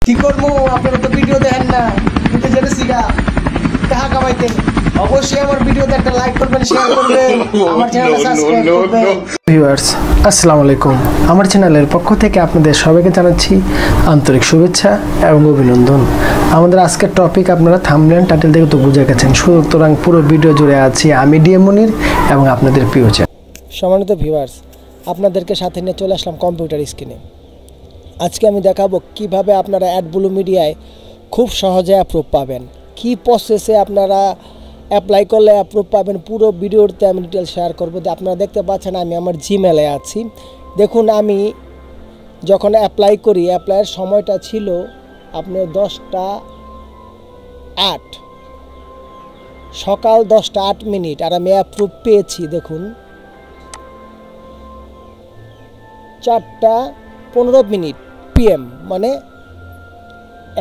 কি করবো, আপনারা তো ভিডিও দেখেন না, কিন্তু জেনেছি গা টাকা কামাইতেন। অবশ্যই আমার ভিডিওতে একটা লাইক করবেন, শেয়ার করবেন, আমার চ্যানেলটা সাবস্ক্রাইব করবেন। ভিউয়ার্স আসসালামু আলাইকুম, আমার চ্যানেলের পক্ষ থেকে আপনাদের সবাইকে জানাচ্ছি আন্তরিক শুভেচ্ছা এবং অভিনন্দন। আমাদের আজকের টপিক আপনারা থাম্বনেল টাইটেল দেখে তো বুঝে গেছেন, সুতরাং পুরো ভিডিও জুড়ে আছি আমি ডিএম মনির এবং আপনাদের প্রিয় চ্যানেল। সম্মানিত ভিউয়ার্স, আপনাদেরকে সাথে নিয়ে চলে আসলাম কম্পিউটার স্ক্রিনে। আজকে আমি দেখাবো কিভাবে আপনারা অ্যাডব্লু মিডিয়ায় খুব সহজে অ্যাপ্রুভ পাবেন, কি প্রসেসে আপনারা অ্যাপ্লাই করলে অ্যাপ্রুভ পাবেন। পুরো ভিডিওতে আমি ডিটেল শেয়ার করবো। আপনারা দেখতে পাচ্ছেন আমি আমার জিমেলে আছি। দেখুন, আমি যখন অ্যাপ্লাই করি, অ্যাপ্লাইয়ের সময়টা ছিল আপনার 10:08 সকাল 10:08 আর আমি অ্যাপ্রুভ পেয়েছি দেখুন 4:15 PM, মানে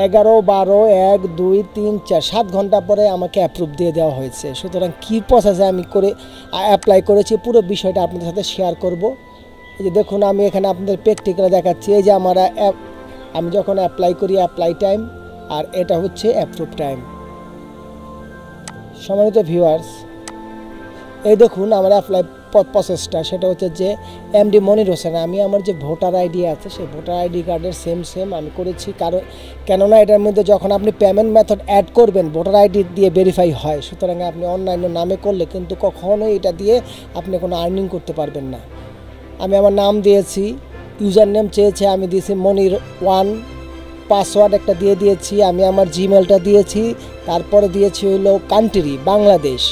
11, 12, 1, 2, 3, 4 7 ঘন্টা পরে আমাকে অ্যাপ্রুভ দিয়ে দেওয়া হয়েছে। সুতরাং কী প্রসেসে আমি অ্যাপ্লাই করেছি পুরো বিষয়টা আপনাদের সাথে শেয়ার করব। এই যে দেখুন, আমি এখানে আপনাদের প্র্যাকটিক্যালে দেখাচ্ছি। এই যে আমি যখন অ্যাপ্লাই করি অ্যাপ্লাই টাইম, আর এটা হচ্ছে অ্যাপ্রুভ টাইম। সম্মানিত ভিউয়ার্স, এই দেখুন আমার অ্যাপ্লাই প্রসেসটা, সেটা হচ্ছে যে এমডি মনির হোসেন। আমি আমার যে ভোটার আইডি আছে সেই ভোটার আইডি কার্ডের সেম আমি করেছি। কেননা এটার মধ্যে যখন আপনি পেমেন্ট মেথড অ্যাড করবেন ভোটার আইডি দিয়ে ভেরিফাই হয়। সুতরাং আপনি অনলাইন নামে করলে কিন্তু কখনোই এটা দিয়ে আপনি কোনো আর্নিং করতে পারবেন না। আমি আমার নাম দিয়েছি, ইউজার নেম চেয়েছে, আমি দিয়েছি মনির1, পাসওয়ার্ড একটা দিয়ে দিয়েছি, আমি আমার জিমেলটা দিয়েছি, তারপরে দিয়েছি হলো কান্ট্রি বাংলাদেশ,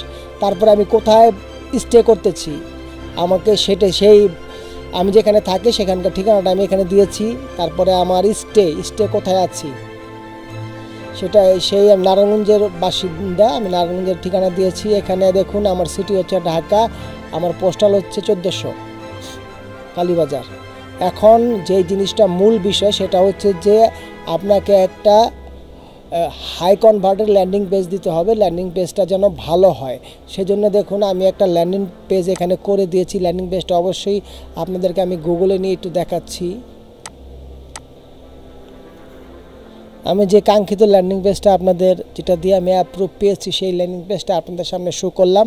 তারপরে আমি কোথায় স্টে করতেছি আমাকে সেই আমি যেখানে থাকি সেখানকার ঠিকানাটা আমি এখানে দিয়েছি। তারপরে আমার স্টে কোথায় আছি সেটা সেই নারায়ণগঞ্জের বাসিন্দা, আমি নারায়ণগঞ্জের ঠিকানা দিয়েছি। এখানে দেখুন আমার সিটি হচ্ছে ঢাকা, আমার পোস্টাল হচ্ছে 1400 কালীবাজার। এখন যেই জিনিসটা মূল বিষয় সেটা হচ্ছে যে আপনাকে একটা হাই কনভার্টেড ল্যান্ডিং পেজ দিতে হবে, ল্যান্ডিং পেজটা যেন ভালো হয়। সেজন্য দেখুন আমি একটা ল্যান্ডিং পেজ এখানে করে দিয়েছি। ল্যান্ডিং পেজটা অবশ্যই আপনাদেরকে আমি গুগলে নিয়ে একটু দেখাচ্ছি। আমি যে কাঙ্ক্ষিত ল্যান্ডিং পেজটা আপনাদের যেটা দিয়ে আমি অ্যাপ্রুভ পেয়েছি সেই ল্যান্ডিং পেজটা আপনাদের সামনে শো করলাম।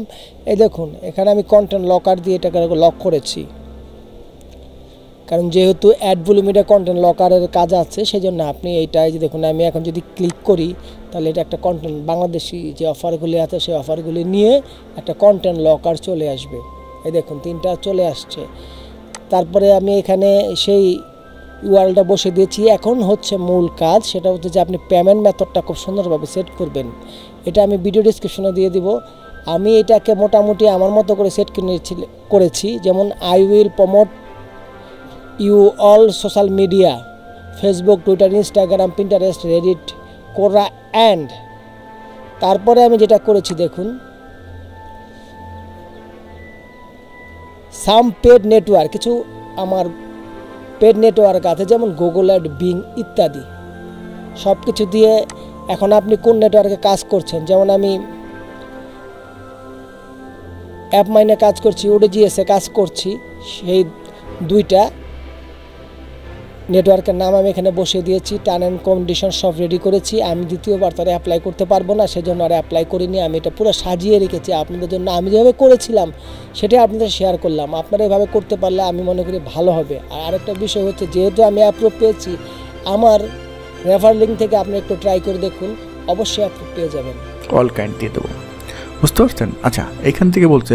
এই দেখুন, এখানে আমি কন্টেন্ট লকার দিয়ে এটাকে লক করেছি, কারণ যেহেতু অ্যাডব্লু মিডিয়া কন্টেন্ট লকারের কাজ আছে সেজন্য আপনি এইটাই যে দেখুন আমি এখন যদি ক্লিক করি তাহলে এটা একটা কন্টেন্ট বাংলাদেশি যে অফারগুলি আছে সেই অফারগুলি নিয়ে একটা কন্টেন্ট লকার চলে আসবে। এই দেখুন 3টা চলে আসছে। তারপরে আমি এখানে সেই ইউআরএলটা বসে দিয়েছি। এখন হচ্ছে মূল কাজ, সেটা হচ্ছে যে আপনি পেমেন্ট মেথডটা খুব সুন্দরভাবে সেট করবেন। এটা আমি ভিডিও ডিসক্রিপশনে দিয়ে দিব। আমি এটাকে মোটামুটি আমার মতো করে সেট করেছি, যেমন I will promote you all social media, Facebook, Twitter, Instagram, Pinterest, Reddit, Quora and. তারপরে আমি যেটা করেছি দেখুন, সাম পেড নেটওয়ার্ক, কিছু আমার পেড নেটওয়ার্ক আছে যেমন গুগল অ্যাড, বিং ইত্যাদি সব কিছু দিয়ে। এখন আপনি কোন নেটওয়ার্কে কাজ করছেন, যেমন আমি অ্যাপ মাইনে কাজ করছি, ওডিজিএসে কাজ করছি, সেই 2টা নেটওয়ার্কের নাম আমি এখানে বসিয়ে দিয়েছি। টার্ম অ্যান্ড কন্ডিশন সব রেডি করেছি। আমি দ্বিতীয়বার তারা অ্যাপ্লাই করতে পারবো না, সেজন্য আর অ্যাপ্লাই করিনি। আমি এটা পুরো সাজিয়ে রেখেছি আপনাদের জন্য। আমি যেভাবে করেছিলাম সেটাই আপনাদের শেয়ার করলাম। আপনারা এভাবে করতে পারলে আমি মনে করি ভালো হবে। আর আরেকটা বিষয় হচ্ছে, যেহেতু আমি অ্যাপ্রুভ পেয়েছি, আমার রেফার লিঙ্ক থেকে আপনি একটু ট্রাই করে দেখুন, অবশ্যই অ্যাপ্রুভ পেয়ে যাবেন। অল কাইন্ড দিয়ে দেবো, বুঝতে পারছেন? আচ্ছা, এখান থেকে বলছে